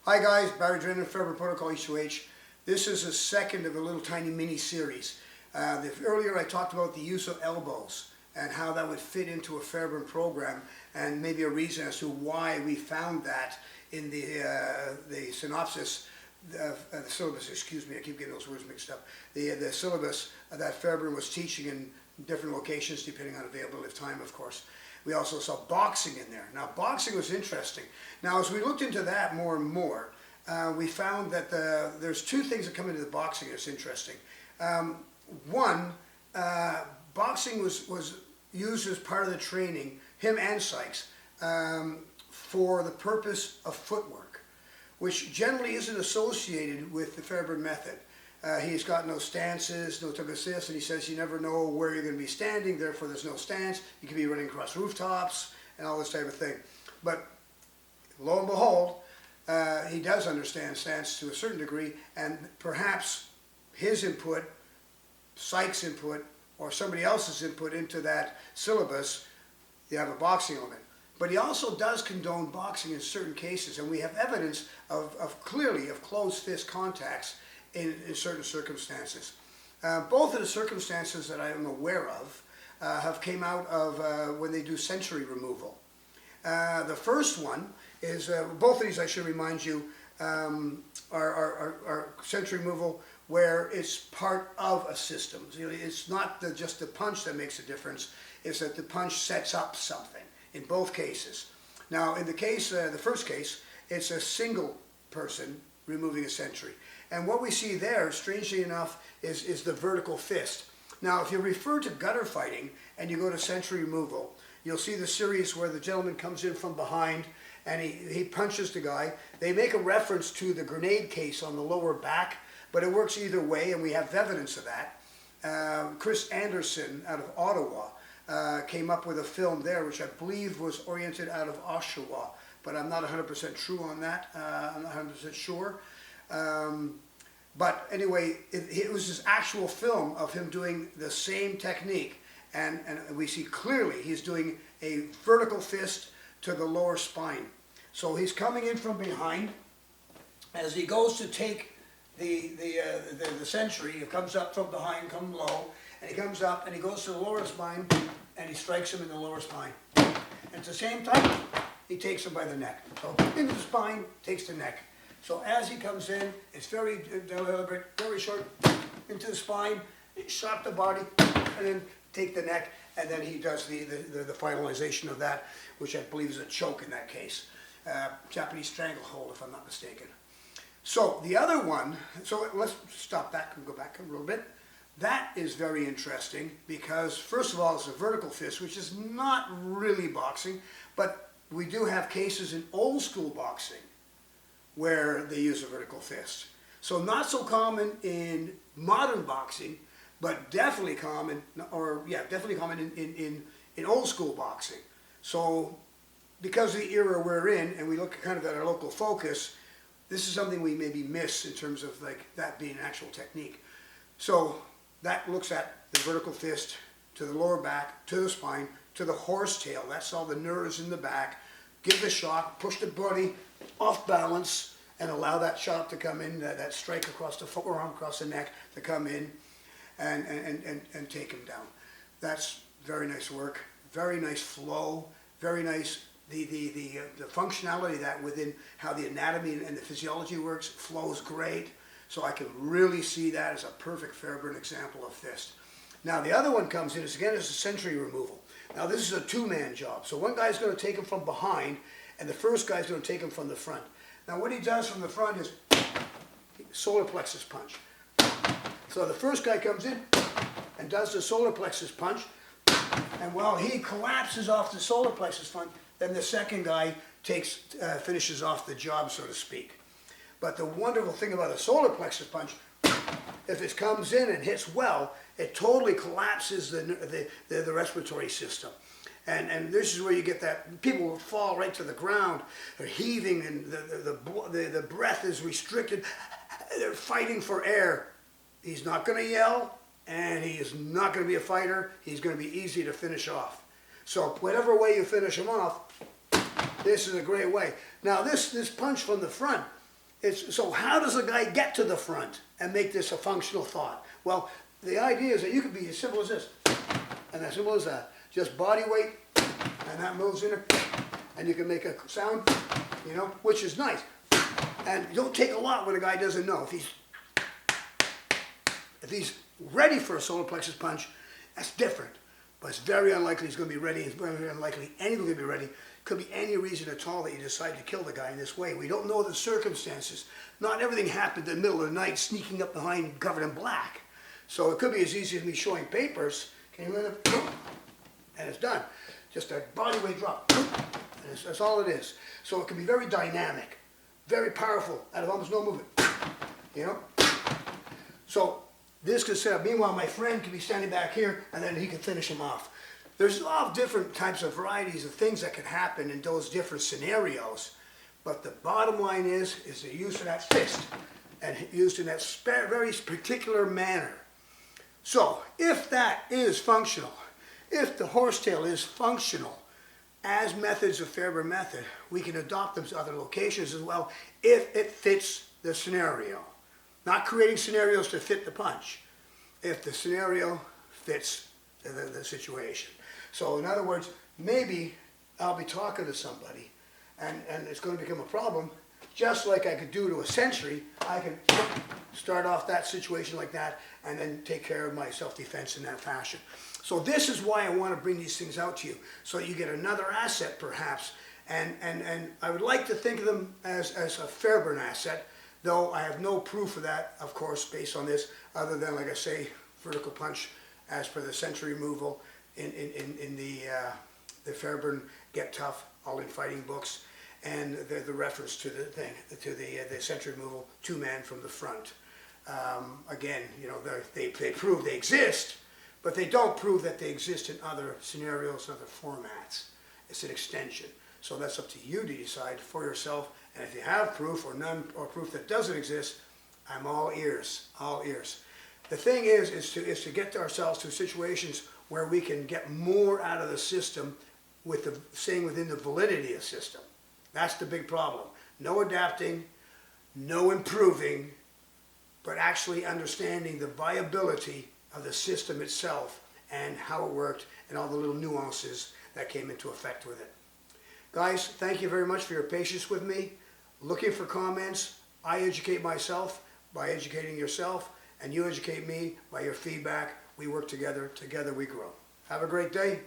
Hi guys, Barry Drennan, Fairbairn Protocol H2H. This is a second of a little tiny mini series. Earlier I talked about the use of elbows and how that would fit into a Fairbairn program, and maybe a reason as to why we found that in the synopsis, the syllabus, excuse me, I keep getting those words mixed up, the syllabus that Fairbairn was teaching in different locations depending on availability of time, of course. We also saw boxing in there. Now, boxing was interesting. Now, as we looked into that more and more, we found that there's two things that come into the boxing that's interesting. One, boxing was used as part of the training, him and Sykes, for the purpose of footwork, which generally isn't associated with the Fairbairn method. He's got no stances, no tug assist, and he says you never know where you're going to be standing, therefore there's no stance. You could be running across rooftops and all this type of thing. But lo and behold, he does understand stance to a certain degree, and perhaps his input, Sykes' input, or somebody else's input into that syllabus, you have a boxing element. But he also does condone boxing in certain cases, and we have evidence clearly of closed fist contacts in certain circumstances. Both of the circumstances that I am aware of have came out of when they do sensory removal. The first one is, both of these I should remind you, are sensory removal where it's part of a system. You know, it's not just the punch that makes a difference, it's that the punch sets up something in both cases. Now in the case, the first case, it's a single person removing a sensory. And what we see there, strangely enough, is the vertical fist. Now, if you refer to gutter fighting and you go to sensory removal, you'll see the series where the gentleman comes in from behind and he punches the guy. They make a reference to the grenade case on the lower back, but it works either way, and we have evidence of that. Chris Anderson out of Ottawa came up with a film there, which I believe was oriented out of Oshawa, but I'm not 100% true on that. I'm not 100% sure. But anyway, it was this actual film of him doing the same technique, and we see clearly he's doing a vertical fist to the lower spine. So he's coming in from behind. As he goes to take the sensory, he comes up from behind, come low, and he comes up and he goes to the lower spine and he strikes him in the lower spine. And at the same time, he takes him by the neck. So into the spine, takes the neck. So as he comes in, it's very deliberate, very short, into the spine, shot the body, and then take the neck, and then he does the finalization of that, which I believe is a choke in that case. Japanese stranglehold, if I'm not mistaken. So the other one, so let's stop that and go back a little bit. That is very interesting because, first of all, it's a vertical fist, which is not really boxing, but we do have cases in old school boxing where they use a vertical fist. So not so common in modern boxing, but definitely common, definitely common in old school boxing. So because of the era we're in, and we look kind of at our local focus, this is something we maybe miss in terms of like that being an actual technique. So that looks at the vertical fist to the lower back, to the spine, to the horse tail. That's all the nerves in the back. Give the shot, push the body off balance, and allow that shot to come in, that strike across the forearm, across the neck, to come in and take him down. That's very nice work, very nice flow, very nice, the functionality of that within how the anatomy and the physiology works flows great. So I can really see that as a perfect Fairbairn example of fist. Now the other one comes in, again, is a sensory removal. Now this is a two-man job. So one guy's going to take him from behind, and the first guy's going to take him from the front. Now what he does from the front is solar plexus punch. So the first guy comes in and does the solar plexus punch, and while he collapses off the solar plexus punch, then the second guy finishes off the job, so to speak. But the wonderful thing about a solar plexus punch, if it comes in and hits well, it totally collapses the respiratory system. And this is where you get that, people will fall right to the ground, they're heaving, and the breath is restricted, they're fighting for air. He's not going to yell, and he is not going to be a fighter, he's going to be easy to finish off. So whatever way you finish him off, this is a great way. Now this punch from the front So how does a guy get to the front and make this a functional thought? Well, the idea is that you could be as simple as this, and as simple as that. Just body weight, and that moves in there, and you can make a sound, you know, which is nice. And you don't take a lot when a guy doesn't know. If he's ready for a solar plexus punch, that's different. But it's very unlikely he's going to be ready. It's very unlikely anyone's going to be ready. Could be any reason at all that you decide to kill the guy in this way. We don't know the circumstances. Not everything happened in the middle of the night, sneaking up behind, covered in black. So it could be as easy as me showing papers. Can you let it? And it's done. Just a body weight drop. And that's all it is. So it can be very dynamic, very powerful, out of almost no movement. You know? So this could set up. Meanwhile, my friend could be standing back here, and then he can finish him off. There's a lot of different types of varieties of things that can happen in those different scenarios. But the bottom line is the use of that fist, and used in that very particular manner. So, if that is functional, if the horsetail is functional as methods of Fairbairn method, we can adopt them to other locations as well if it fits the scenario. Not creating scenarios to fit the punch, if the scenario fits the situation. So in other words, maybe I'll be talking to somebody and it's going to become a problem, just like I could do to a sentry. I can start off that situation like that and then take care of my self-defense in that fashion. So this is why I want to bring these things out to you, so that you get another asset perhaps, and I would like to think of them as a Fairbairn asset, though I have no proof of that, of course, based on this, other than, like I say, vertical punch as per the sentry removal in the Fairbairn Get Tough All in Fighting books, and the reference to the thing, to the sentry removal, two-man from the front. Again, you know, they prove they exist, but they don't prove that they exist in other scenarios, other formats. It's an extension. So that's up to you to decide for yourself. And if you have proof or none, or proof that doesn't exist, I'm all ears, all ears. The thing is to get ourselves to situations where we can get more out of the system staying within the validity of the system. That's the big problem. No adapting, no improving, but actually understanding the viability of the system itself and how it worked and all the little nuances that came into effect with it. Guys, thank you very much for your patience with me. Looking for comments. I educate myself by educating yourself, and you educate me by your feedback. We work together. Together we grow. Have a great day.